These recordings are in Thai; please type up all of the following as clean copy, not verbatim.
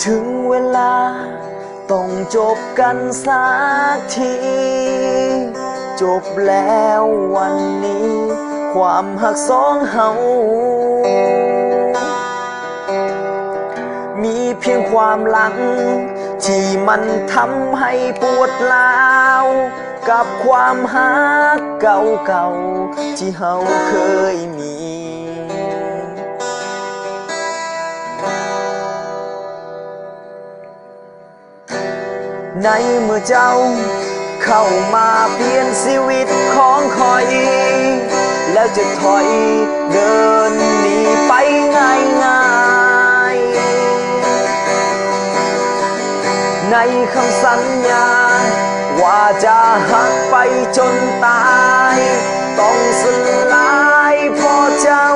ถึงเวลาต้องจบกันสักทีจบแล้ววันนี้ความหักสองเฮามีเพียงความหลังที่มันทำให้ปวดร้าวกับความหักเก่าๆที่เฮาเคยมีในเมื่อเจ้าเข้ามาเปลี่ยนชีวิตของคอยแล้วจะถอยเดินหนีไปง่ายๆในคำสัญญาว่าจะหักไปจนตายต้องสลายเพราะเจ้า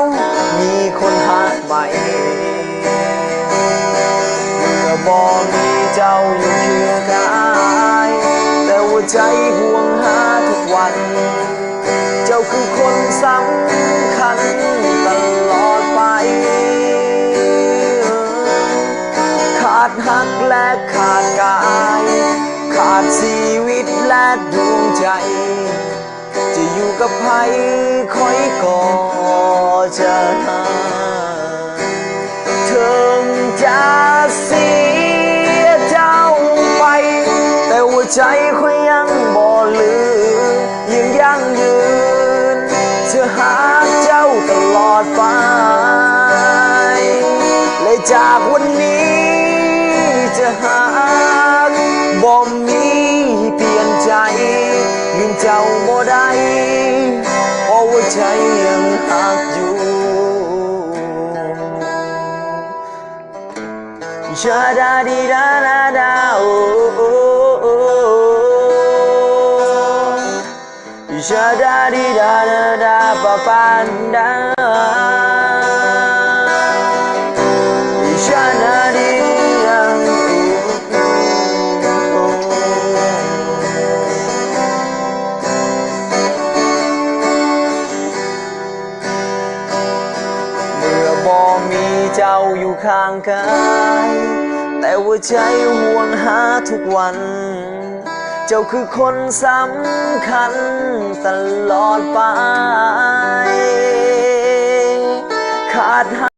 มีคนหักใหม่เมื่อบ่มีเจ้าอยู่เคียงกายแต่หัวใจห่วงหาทุกวันเจ้าคือคนสำคัญตลอดไปขาดหักและขาดกายขาดชีวิตและดวงใจจะอยู่กับใครคอยก็จะหาถึงจะเสียเจ้าไปแต่หัวใจคอยยังบ่ลืมยังยั่งยืนจะหาเจ้าตลอดไปและจากวันนี้จะหาบ่มีเปลี่ยนใจลืมเจ้าบ่ได้เพราะว่าใจยังหักอยู่ชาดาดีดาดาดาโอชาดาดีดาดาดาปะปันดาชาดาดีดาเมื่อบ่มีเจ้าอยู่ข้างกายแต่หัวใจห่วงหาทุกวันเจ้าคือคนสำคัญตลอดไปขาด